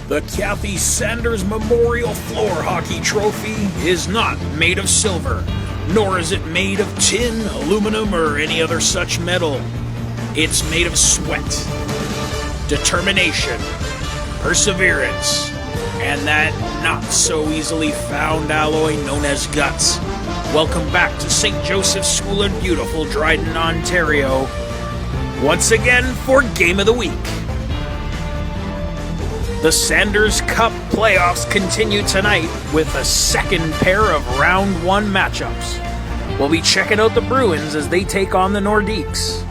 The Kathy Sanders Memorial Floor Hockey Trophy is not made of silver, nor is it made of tin, aluminum, or any other such metal. It's made of sweat, determination, perseverance, and that not so easily found alloy known as guts. Welcome back to St. Joseph's School in beautiful Dryden, Ontario, once again for Game of the Week. The Sanders Cup playoffs continue tonight with a second pair of round one matchups. We'll be checking out the Bruins as they take on the Nordiques.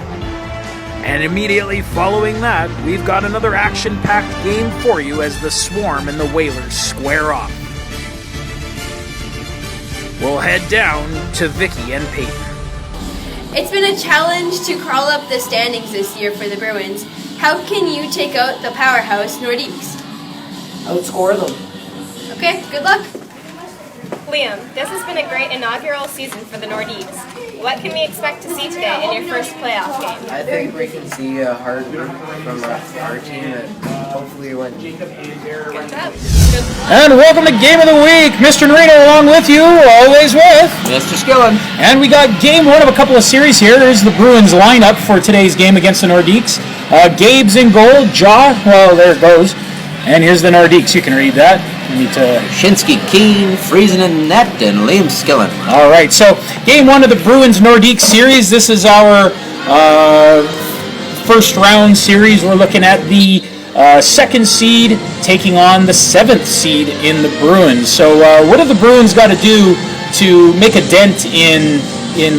And immediately following that, we've got another action-packed game for you as the Swarm and the Whalers square off. We'll head down to Vicky and Peyton. It's been a challenge to crawl up the standings this year for the Bruins. How can you take out the powerhouse Nordiques? Outscore them. Okay, good luck. Liam, this has been a great inaugural season for the Nordiques. What can we expect to see today in your first playoff game? I think we can see a hard work from our team and hopefully win. Good job. And welcome to Game of the Week. Mr. Norino along with you, always with Mr. Skillen. And we got game one of a couple of series here. Here's the Bruins lineup for today's game against the Nordiques. Gabe's in goal, well, there it goes. And here's the Nordiques. You can read that. You need to... Shinsky, Keane, Friesen in net, and Liam Skillen. All right, so game one of the Bruins-Nordiques series. This is our first round series. We're looking at the second seed taking on the seventh seed in the Bruins. So what have the Bruins got to do to make a dent in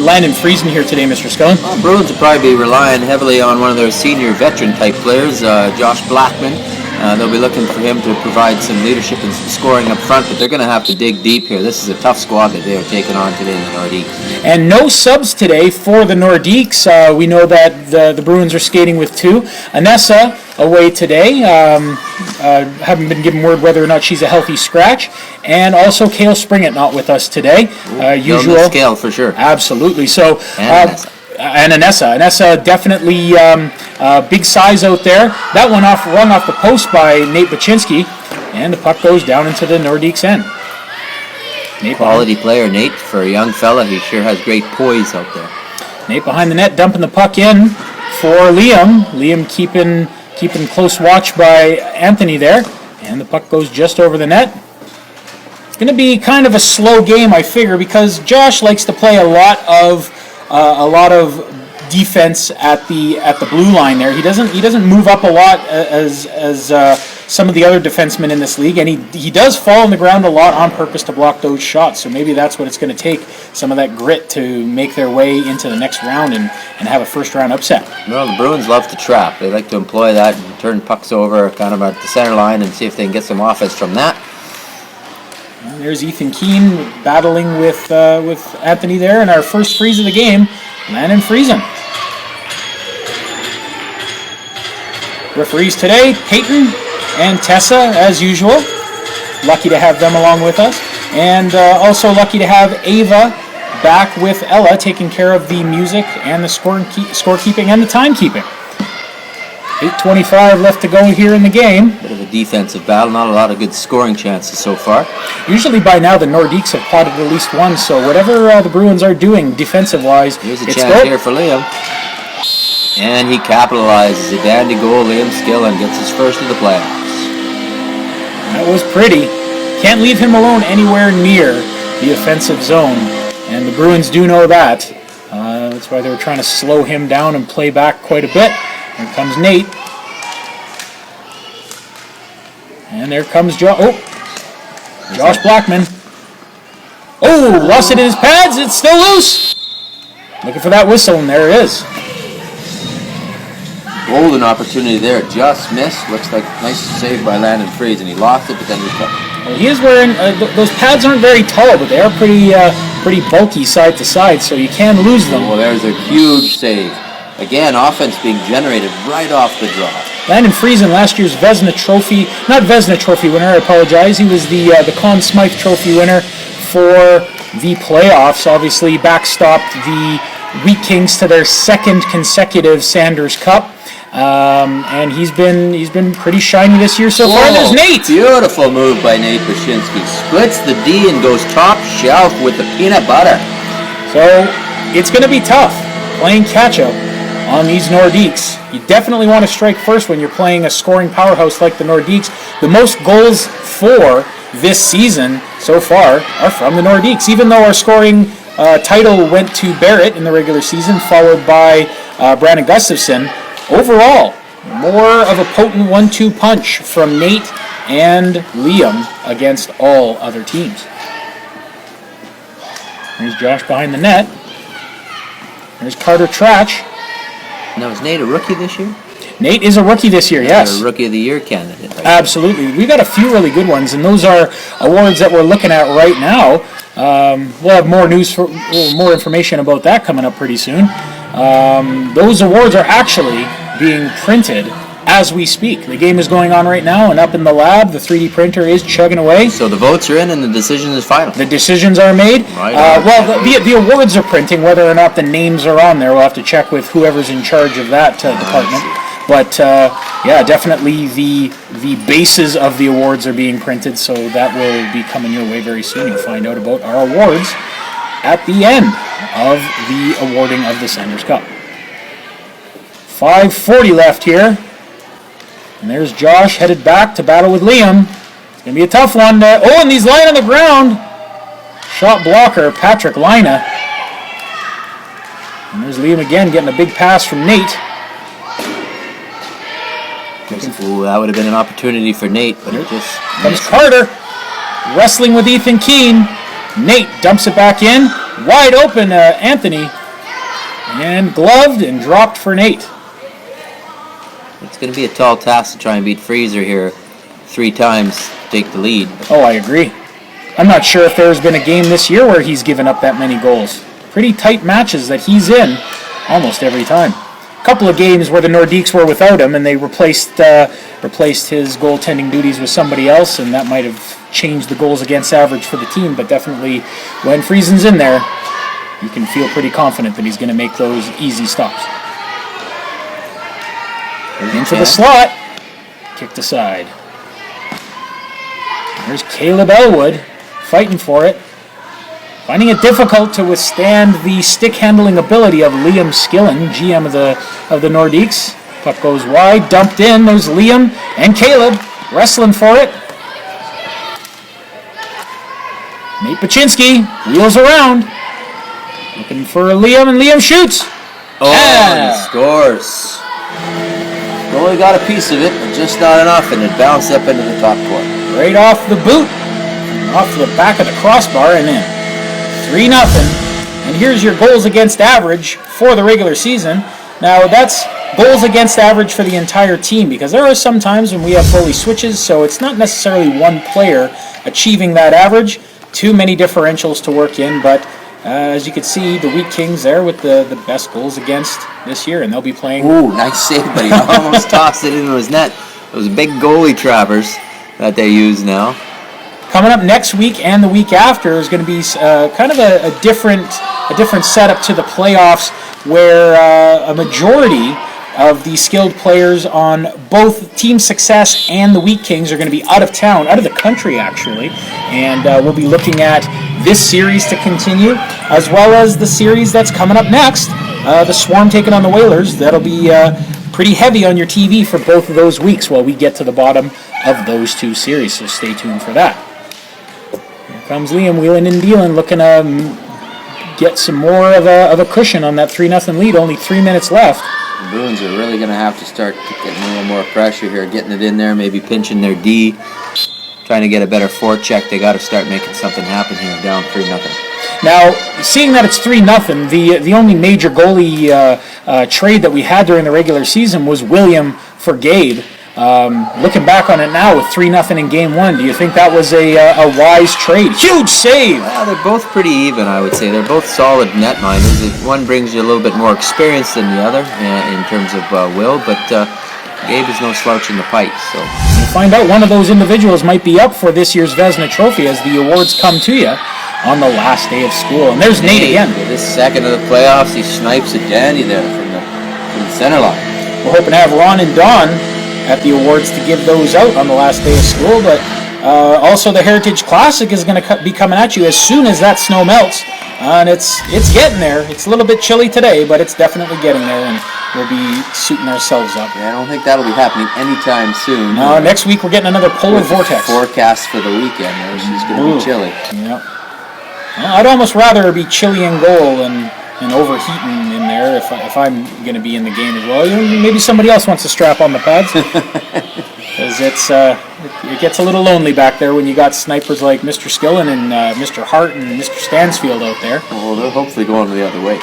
Landon Friesen here today, Mr. Skillen? Well, Bruins will probably be relying heavily on one of their senior veteran-type players, Josh Blackman. They'll be looking for him to provide some leadership and some scoring up front, but they're going to have to dig deep here. This is a tough squad that they are taking on today in the Nordiques. And no subs today for the Nordiques. We know that the Bruins are skating with two. Anessa away today. Haven't been given word whether or not she's a healthy scratch. And also Cale Springett not with us today. Usual scale for sure. Absolutely. So. And Anessa. Anessa definitely big size out there. That one rung off the post by Nate Baczynski, and the puck goes down into the Nordiques' end. Quality player, Nate. For a young fella, he sure has great poise out there. Nate behind the net, dumping the puck in for Liam. Liam keeping close watch by Anthony there, and the puck goes just over the net. It's going to be kind of a slow game, I figure, because Josh likes to play a lot of defense at the blue line there. He doesn't move up a lot as some of the other defensemen in this league, and he does fall on the ground a lot on purpose to block those shots. So maybe that's what it's going to take, some of that grit to make their way into the next round and have a first round upset. Well, the Bruins love to trap. They like to employ that and turn pucks over kind of at the center line and see if they can get some offense from that. And there's Ethan Keane battling with Anthony there, and our first freeze of the game, Landon Friesen. Referees today, Peyton and Tessa, as usual. Lucky to have them along with us. And also lucky to have Ava back with Ella taking care of the music and the scorekeeping and the timekeeping. 8:25 left to go here in the game. Bit of a defensive battle, not a lot of good scoring chances so far. Usually by now the Nordiques have potted at least one, so whatever the Bruins are doing defensive-wise, here's a chance here for Liam. And he capitalizes. A dandy goal. Liam Skillen gets his first of the playoffs. That was pretty. Can't leave him alone anywhere near the offensive zone, and the Bruins do know that. That's why they were trying to slow him down and play back quite a bit. Here comes Nate. And there comes Josh Blackman. Oh, lost it in his pads. It's still loose. Looking for that whistle, and there it is. Golden opportunity there. Just missed. Looks like nice save by Landon Friesen. He lost it, but then he took it. Well, he is wearing, those pads aren't very tall, but they are pretty bulky side to side, so you can lose them. Well, there's a huge save. Again, offense being generated right off the draw. Landon Friesen, last year's Vezina Trophy, not Vezina Trophy winner, I apologize. He was the Conn Smythe Trophy winner for the playoffs. Obviously backstopped the Wheat Kings to their second consecutive Sanders Cup. and he's been pretty shiny this year so far. And there's Nate. Beautiful move by Nate Baczynski. Splits the D and goes top shelf with the peanut butter. So it's going to be tough playing catch-up on these Nordiques. You definitely want to strike first when you're playing a scoring powerhouse like the Nordiques. The most goals for this season so far are from the Nordiques, even though our scoring title went to Barrett in the regular season, followed by Brandon Gustafson. Overall, more of a potent 1-2 punch from Nate and Liam against all other teams. There's Josh behind the net. There's Carter Trach. Now, is Nate a rookie this year? Nate is a rookie this year, yes. A Rookie of the Year candidate. Right? Absolutely. We've got a few really good ones, and those are awards that we're looking at right now. We'll have more more information about that coming up pretty soon. Those awards are actually being printed as we speak. The game is going on right now, and up in the lab, the 3D printer is chugging away. So the votes are in, and the decision is final. The decisions are made. Right. The awards are printing. Whether or not the names are on there, we'll have to check with whoever's in charge of that department. But yeah, definitely the bases of the awards are being printed, so that will be coming your way very soon. You'll find out about our awards at the end of the awarding of the Sanders Cup. 5:40 left here. And there's Josh headed back to battle with Liam. It's going to be a tough one. And he's lying on the ground. Shot blocker, Patrick Lina. And there's Liam again getting a big pass from Nate. Ooh, that would have been an opportunity for Nate, but it just... Comes Carter, wrestling with Ethan Keene. Nate dumps it back in. Wide open, Anthony. And gloved and dropped for Nate. It's going to be a tall task to try and beat Freezer here 3 times to take the lead. Oh, I agree. I'm not sure if there's been a game this year where he's given up that many goals. Pretty tight matches that he's in almost every time. A couple of games where the Nordiques were without him and they replaced his goaltending duties with somebody else, and that might have changed the goals against average for the team, but definitely when Friesen's in there, you can feel pretty confident that he's going to make those easy stops. Into the slot, kicked aside. There's Caleb Elwood fighting for it, finding it difficult to withstand the stick handling ability of Liam Skillen, GM of the Nordiques. Puck goes wide, dumped in. There's Liam and Caleb wrestling for it. Nate Baczynski wheels around, looking for Liam, and Liam shoots. He scores. Only got a piece of it, but just not enough, and it bounced up into the top corner. Right off the boot, off the back of the crossbar, and in. 3-0. And here's your goals against average for the regular season. Now, that's goals against average for the entire team, because there are some times when we have goalie switches, so it's not necessarily one player achieving that average. Too many differentials to work in, but as you can see, the Wheat Kings there with the best goals against this year, and they'll be playing. Ooh, nice save, but he almost tossed it into his net. Those big goalie trappers that they use now. Coming up next week and the week after is going to be kind of a different setup to the playoffs, where a majority of the skilled players on both Team Success and the Wheat Kings are going to be out of town, out of the country actually, and we'll be looking at this series to continue, as well as the series that's coming up next, the Swarm taking on the Whalers. That'll be pretty heavy on your TV for both of those weeks while we get to the bottom of those 2 series, so stay tuned for that. Here comes Liam wheeling and dealing, looking to get some more of a cushion on that 3-0 lead. Only 3 minutes left. The Bruins are really going to have to start getting a little more pressure here, getting it in there, maybe pinching their D, trying to get a better forecheck. They got to start making something happen here, down 3-0. Now, seeing that it's 3-0, the only major goalie trade that we had during the regular season was William for Gabe. Looking back on it now with 3-0 in Game 1, do you think that was a wise trade? Huge save! Well, they're both pretty even, I would say. They're both solid netminders. One brings you a little bit more experience than the other in terms of will, but Gabe is no slouch in the pipe. So you'll find out one of those individuals might be up for this year's Vezina Trophy as the awards come to you on the last day of school. And there's Nate again. This second of the playoffs, he snipes at Danny there from the center line. We're hoping to have Ron and Don at the awards to give those out on the last day of school, but also the Heritage Classic is going to be coming at you as soon as that snow melts, and it's getting there. It's a little bit chilly today, but it's definitely getting there, and we'll be suiting ourselves up. Yeah, I don't think that'll be happening anytime soon. No, next week we're getting another polar vortex. Forecast for the weekend, which is going to be chilly. Yeah. Well, I'd almost rather be chilly in goal and overheating in there if I'm going to be in the game as well. Maybe somebody else wants to strap on the pads. Because it gets a little lonely back there when you got snipers like Mr. Skillen and Mr. Hart and Mr. Stansfield out there. Well, they're hopefully going the other way.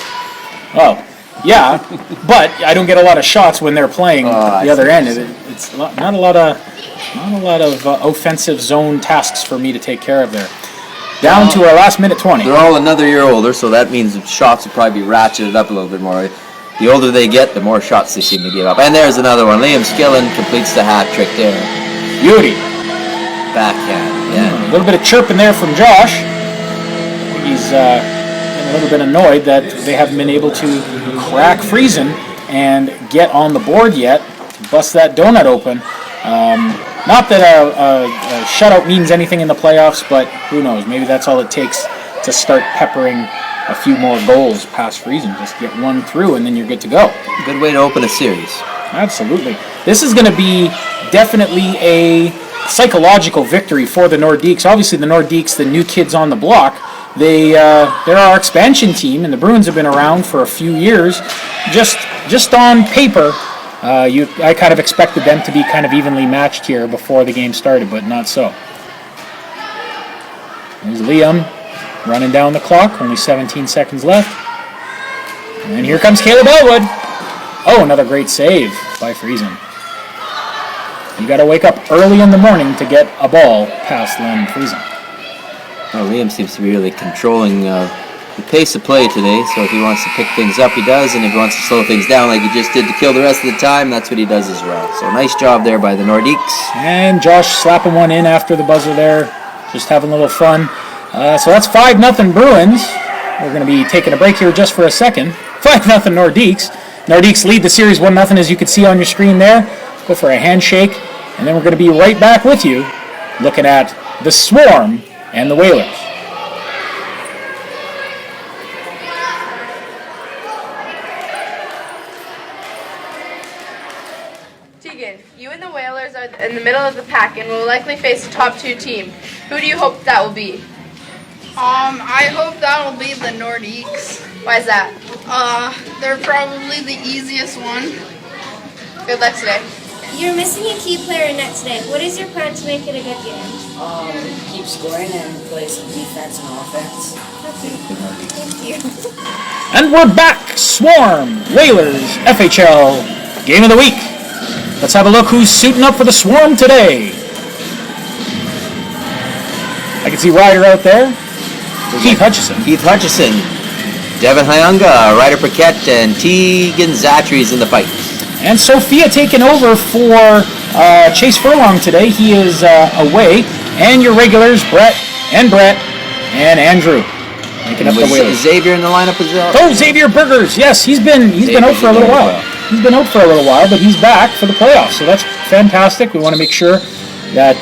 Oh, yeah, but I don't get a lot of shots when they're playing the other end. It's not a lot of offensive zone tasks for me to take care of there. Down to our last minute 20. They're all another year older, so that means the shots will probably be ratcheted up a little bit more. The older they get, the more shots they seem to give up. And there's another one. Liam Skillen completes the hat trick there. Beauty. Backhand, yeah. A little bit of chirping there from Josh. He's getting a little bit annoyed that they haven't been able to crack Friesen and get on the board yet to bust that donut open. Not that a shutout means anything in the playoffs, but who knows? Maybe that's all it takes to start peppering a few more goals past Friesen. Just get one through, and then you're good to go. Good way to open a series. Absolutely. This is going to be definitely a psychological victory for the Nordiques. Obviously, the Nordiques, the new kids on the block, they're our expansion team, and the Bruins have been around for a few years. Just on paper, I kind of expected them to be kind of evenly matched here before the game started, but not so. There's Liam running down the clock, only 17 seconds left. And here comes Caleb Elwood. Oh, another great save by Friesen. You got to wake up early in the morning to get a ball past Len Friesen. Well, Liam seems to be really controlling the pace of play today, so if he wants to pick things up, he does, and if he wants to slow things down like he just did to kill the rest of the time, that's what he does as well. So nice job there by the Nordiques. And Josh slapping one in after the buzzer there, just having a little fun. So that's 5-0 Bruins. We're going to be taking a break here just for a second. 5-0 Nordiques. Nordiques lead the series 1-0, as you can see on your screen there. Go for a handshake, and then we're going to be right back with you looking at the Swarm and the Whalers. You and the Whalers are in the middle of the pack and will likely face a top 2 team. Who do you hope that will be? I hope that'll be the Nordiques. Why is that? They're probably the easiest one. Good luck today. You're missing a key player in net today. What is your plan to make it a good game? Keep scoring and play some defense and offense. Thank you. And we're back. Swarm, Whalers, FHL, Game of the Week. Let's have a look who's suiting up for the Swarm today. I can see Ryder out there. Keith Hutchison. Devin Hyunga, Ryder Paquette, and Tegan Zatry's in the fight. And Sophia taking over for Chase Furlong today. He is away. And your regulars, Brett, and Andrew. Making up the Whalers. Xavier in the lineup as well? Oh, Xavier Burgers. Yes, he's been out for a little while. He's been out for a little while, but he's back for the playoffs. So that's fantastic. We want to make sure that...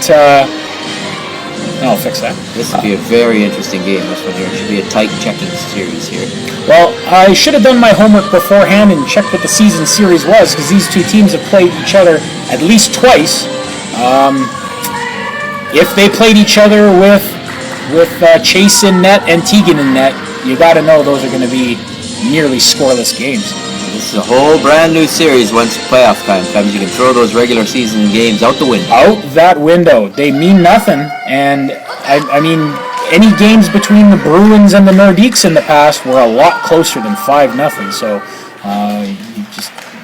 I'll fix that. This will be a very interesting game, this one here. It should be a tight checking series here. Well, I should have done my homework beforehand and checked what the season series was, because these two teams have played each other at least twice. If they played each other with Chase in net and Tegan in net, you got to know those are going to be nearly scoreless games. This is a whole brand new series once playoff time comes. You can throw those regular season games out the window. Out that window. They mean nothing. And, I mean, any games between the Bruins and the Nordiques in the past were a lot closer than 5-0. So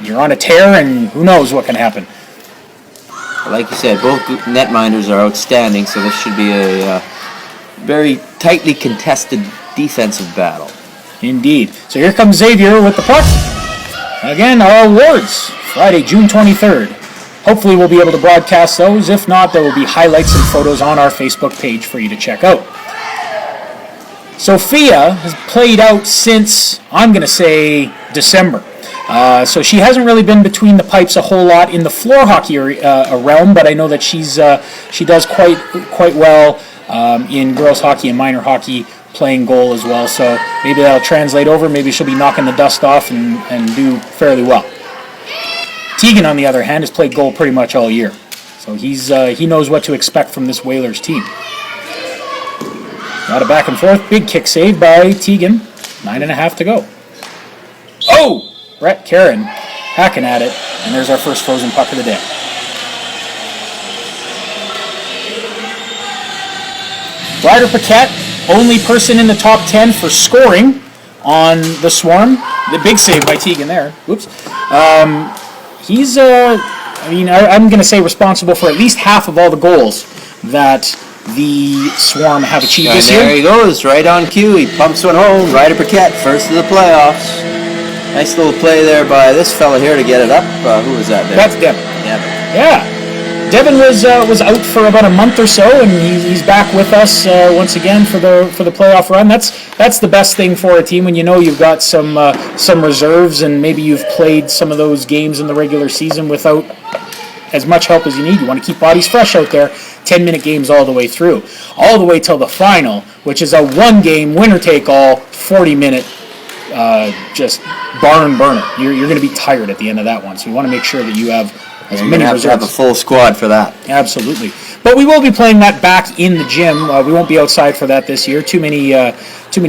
you're on a tear, and who knows what can happen. Like you said, both netminders are outstanding, so this should be a very tightly contested defensive battle. Indeed. So here comes Xavier with the puck. Again, our awards, Friday, June 23rd. Hopefully we'll be able to broadcast those. If not, there will be highlights and photos on our Facebook page for you to check out. Sophia has played out since, I'm going to say, December. So she hasn't really been between the pipes a whole lot in the floor hockey realm, but I know that she does quite well in girls hockey and minor hockey, playing goal as well. So maybe that'll translate over. Maybe she'll be knocking the dust off and do fairly well. Tegan, on the other hand, has played goal pretty much all year. So he knows what to expect from this Whalers team. Got a back and forth. Big kick save by Tegan. 9.5 to go. Oh! Brett Karen hacking at it. And there's our first frozen puck of the day. Ryder Paquette, only person in the top 10 for scoring on the Swarm. The big save by Tegan there. Whoops. He's, I'm going to say responsible for at least half of all the goals that the Swarm have achieved this year. There he goes, right on cue. He pumps one home. Ryder Paquette, first of the playoffs. Nice little play there by this fella here to get it up. Who was that there? That's Devin. Yeah. Devin was out for about a month or so, and he's back with us once again for the playoff run. That's the best thing for a team when you know you've got some reserves, and maybe you've played some of those games in the regular season without as much help as you need. You want to keep bodies fresh out there. 10-minute games all the way through, all the way till the final, which is a one-game winner-take-all 40-minute. Just barn burner. You're going to be tired at the end of that one, so you want to make sure that you have as many reserves. To have a full squad for that. Absolutely. But we will be playing that back in the gym. We won't be outside for that this year. Too many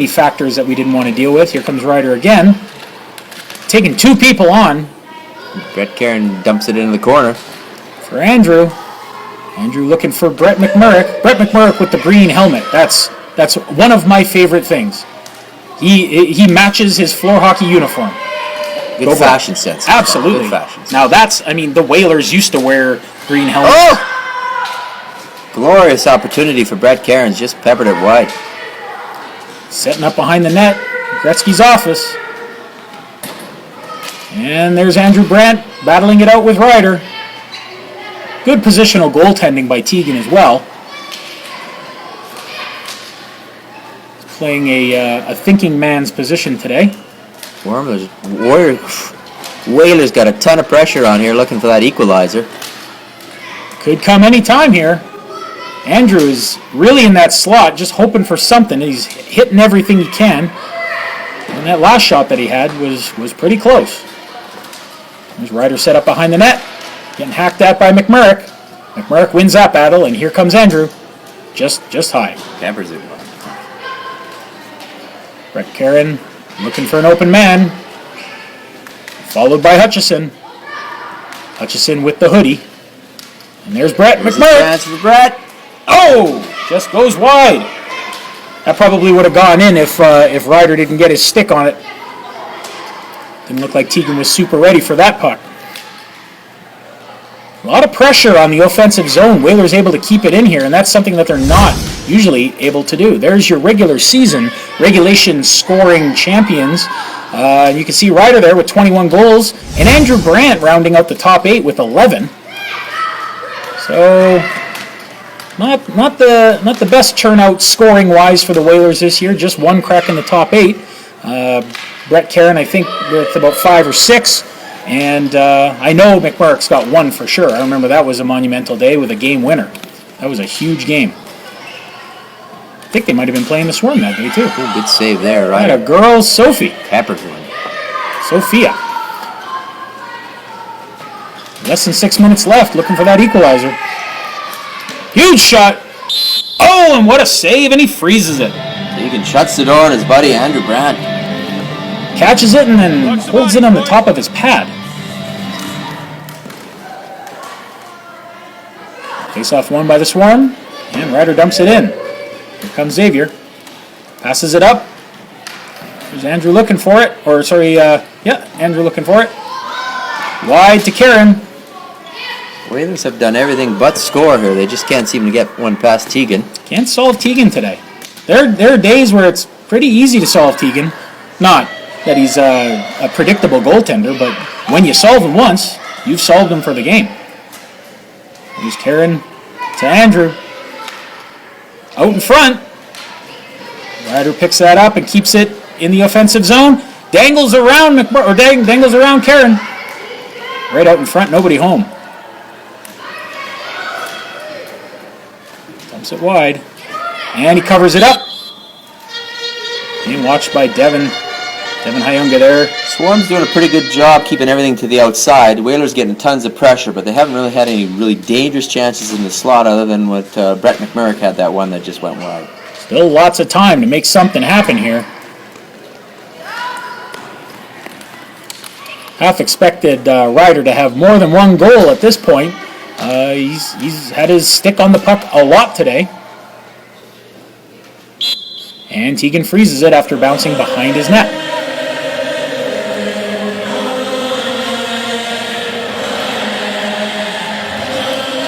factors that we didn't want to deal with. Here comes Ryder again, taking two people on. Brett Karen dumps it into the corner. For Andrew. Andrew looking for Brett McMurrick. Brett McMurrick with the green helmet. That's one of my favorite things. He matches his floor hockey uniform. Good fashion sense. Absolutely. Good fashion sense. Now the Whalers used to wear green helmets. Oh! Glorious opportunity for Brett Cairns, just peppered it wide. Setting up behind the net, Gretzky's office. And there's Andrew Brandt battling it out with Ryder. Good positional goaltending by Tegan as well. Playing a thinking man's position today. Whalers got a ton of pressure on here looking for that equalizer. Could come any time here. Andrew is really in that slot, just hoping for something. He's hitting everything he can. And that last shot that he had was pretty close. There's Ryder set up behind the net. Getting hacked at by McMurrick. McMurrick wins that battle, and here comes Andrew. Just high. Campers it. Brett Karen looking for an open man. Followed by Hutchison. Hutchison with the hoodie. And there's Brett McMurrick. Chance for Brett. Oh! Just goes wide. That probably would have gone in if Ryder didn't get his stick on it. Didn't look like Tegan was super ready for that puck. A lot of pressure on the offensive zone. Whalers able to keep it in here, and that's something that they're not usually able to do. There's your regular season, regulation scoring champions. You can see Ryder there with 21 goals, and Andrew Brandt rounding out the top 8 with 11. So, not the best turnout scoring wise for the Whalers this year. Just one crack in the top 8. Brett Karen, I think, with about 5 or 6. And I know McMurrick's got one for sure. I remember that was a monumental day with a game winner. That was a huge game. I think they might have been playing the Swarm that day, too. Ooh, good save there, right? Right, a girl, Sophie. Peppered one. Sophia. Less than 6 minutes left, looking for that equalizer. Huge shot. Oh, and what a save, and he freezes it. Tegan shuts the door on his buddy, Andrew Brandt. Catches it and then holds it on the top of his pad. Face-off won by the Swarm, and Ryder dumps it in. Here comes Xavier. Passes it up. There's Andrew looking for it. Andrew looking for it. Wide to Karen. Whalers have done everything but score here. They just can't seem to get one past Tegan. Can't solve Tegan today. There are days where it's pretty easy to solve Tegan. Not that he's a predictable goaltender, but when you solve him once, you've solved him for the game. Here's Karen to Andrew. Out in front. Ryder picks that up and keeps it in the offensive zone. Dangles around dangles around Karen. Right out in front, nobody home. Dumps it wide. And he covers it up. Being watched by Devin Hyunga there. Swarm's doing a pretty good job keeping everything to the outside. Whalers getting tons of pressure, but they haven't really had any really dangerous chances in the slot other than what Brett McMurrick had, that one that just went wide. Still lots of time to make something happen here. Half expected Ryder to have more than one goal at this point. He's had his stick on the puck a lot today. And Teagan freezes it after bouncing behind his net.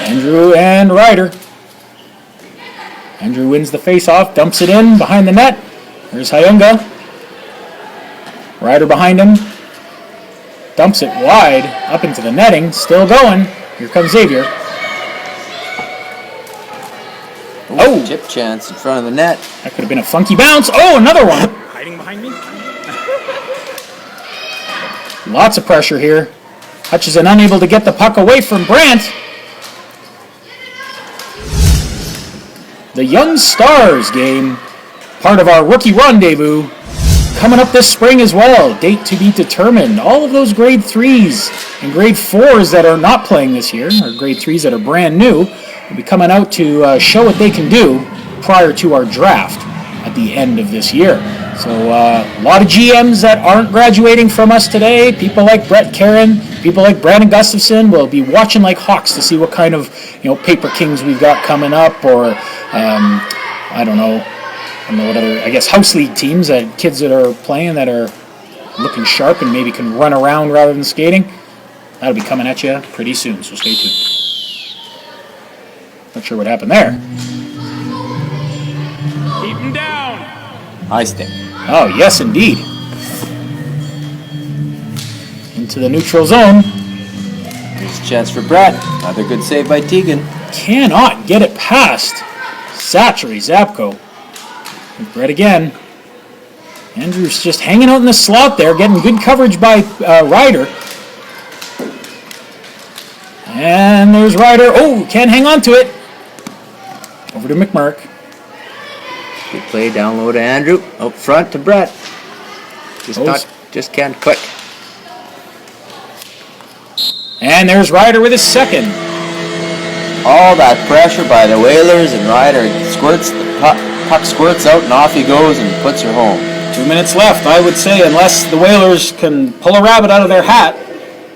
Andrew and Ryder. Andrew wins the face-off, dumps it in behind the net. There's Hyunga. Ryder behind him. Dumps it wide, up into the netting. Still going. Here comes Xavier. Oh! Chip chance in front of the net. That could have been a funky bounce. Oh, another one. Hiding behind me. Lots of pressure here. Hutchison unable to get the puck away from Brandt. The Young Stars game, part of our rookie rendezvous, coming up this spring as well. Date to be determined. All of those grade 3s and grade 4s that are not playing this year, or grade 3s that are brand new, will be coming out to show what they can do prior to our draft at the end of this year. So a lot of GMs that aren't graduating from us today, people like Brett Karen, people like Brandon Gustafson, will be watching like hawks to see what kind of Paper Kings we've got coming up, or I don't know what other, I guess, house league teams, that kids that are playing that are looking sharp and maybe can run around rather than skating. That'll be coming at you pretty soon, so stay tuned. Not sure what happened there. Keep him down. High stick. Oh, yes, indeed. Into the neutral zone. Here's a chance for Brett. Another good save by Teagan. Cannot get it past Zachary Zapko. And Brett again. Andrews just hanging out in the slot there, getting good coverage by Ryder. And there's Ryder. Oh, can't hang on to it. Over to McMurrick. Good play down low to Andrew. Up front to Brett. Just can't click. And there's Ryder with his second. All that pressure by the Whalers, and Ryder squirts the puck squirts out and off he goes and puts her home. 2 minutes left. I would say, unless the Whalers can pull a rabbit out of their hat,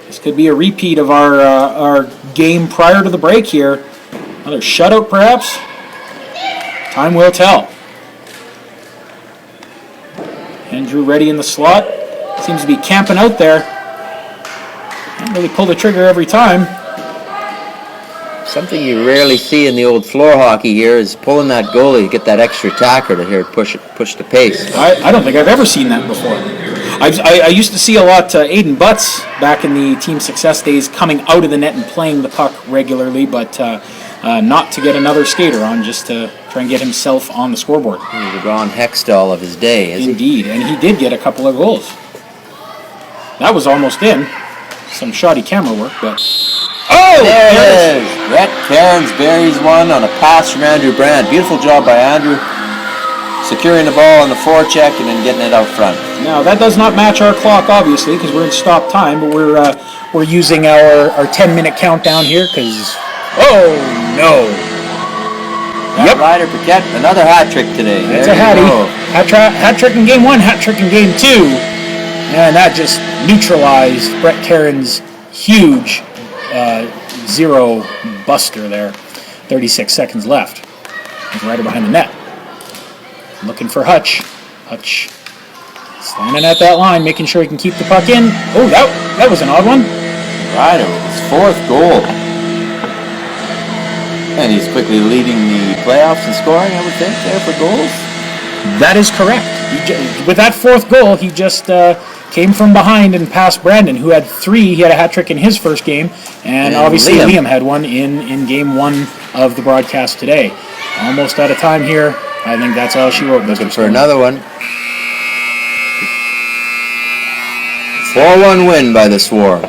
this could be a repeat of our game prior to the break here. Another shutout, perhaps? Time will tell. Andrew ready in the slot. Seems to be camping out there. Can't really pull the trigger every time. Something you rarely see in the old floor hockey here is pulling that goalie, get that extra attacker to here push the pace. I don't think I've ever seen that before. I used to see a lot Aiden Butts back in the team success days coming out of the net and playing the puck regularly, but not to get another skater on, just to try and get himself on the scoreboard. He's the Ron Hextall of his day, isn't he? Indeed, and he did get a couple of goals. That was almost in. Some shoddy camera work, but... Oh! There it is! Brett Cairns buries one on a pass from Andrew Brandt. Beautiful job by Andrew, securing the ball on the forecheck and then getting it out front. Now, that does not match our clock, obviously, because we're in stop time, but we're using our 10-minute countdown here, because... Oh, no! Yep. Ryder Paquette, another hat trick today. That's a hattie. Hat trick in game 1, hat trick in game 2. And that just neutralized Brett Cairns' huge zero buster there. 36 seconds left. He's Ryder behind the net. Looking for Hutch. Hutch standing at that line, making sure he can keep the puck in. Oh, that was an odd one. Ryder with his 4th goal. And he's quickly leading the playoffs in scoring, I would think, there for goals. That is correct. With that 4th goal, he just came from behind and passed Brandon, who had 3. He had a hat trick in his first game, and obviously Liam had one in game 1 of the broadcast today. Almost out of time here. I think that's all she wrote. Looking for another one. 4-1 win by the Swarm.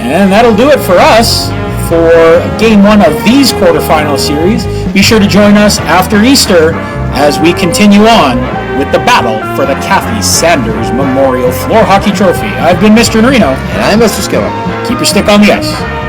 And that'll do it for us for Game 1 of these quarterfinal series. Be sure to join us after Easter as we continue on with the battle for the Kathy Sanders Memorial Floor Hockey Trophy. I've been Mr. Norino. And I'm Mr. Skiller. Keep your stick on the ice.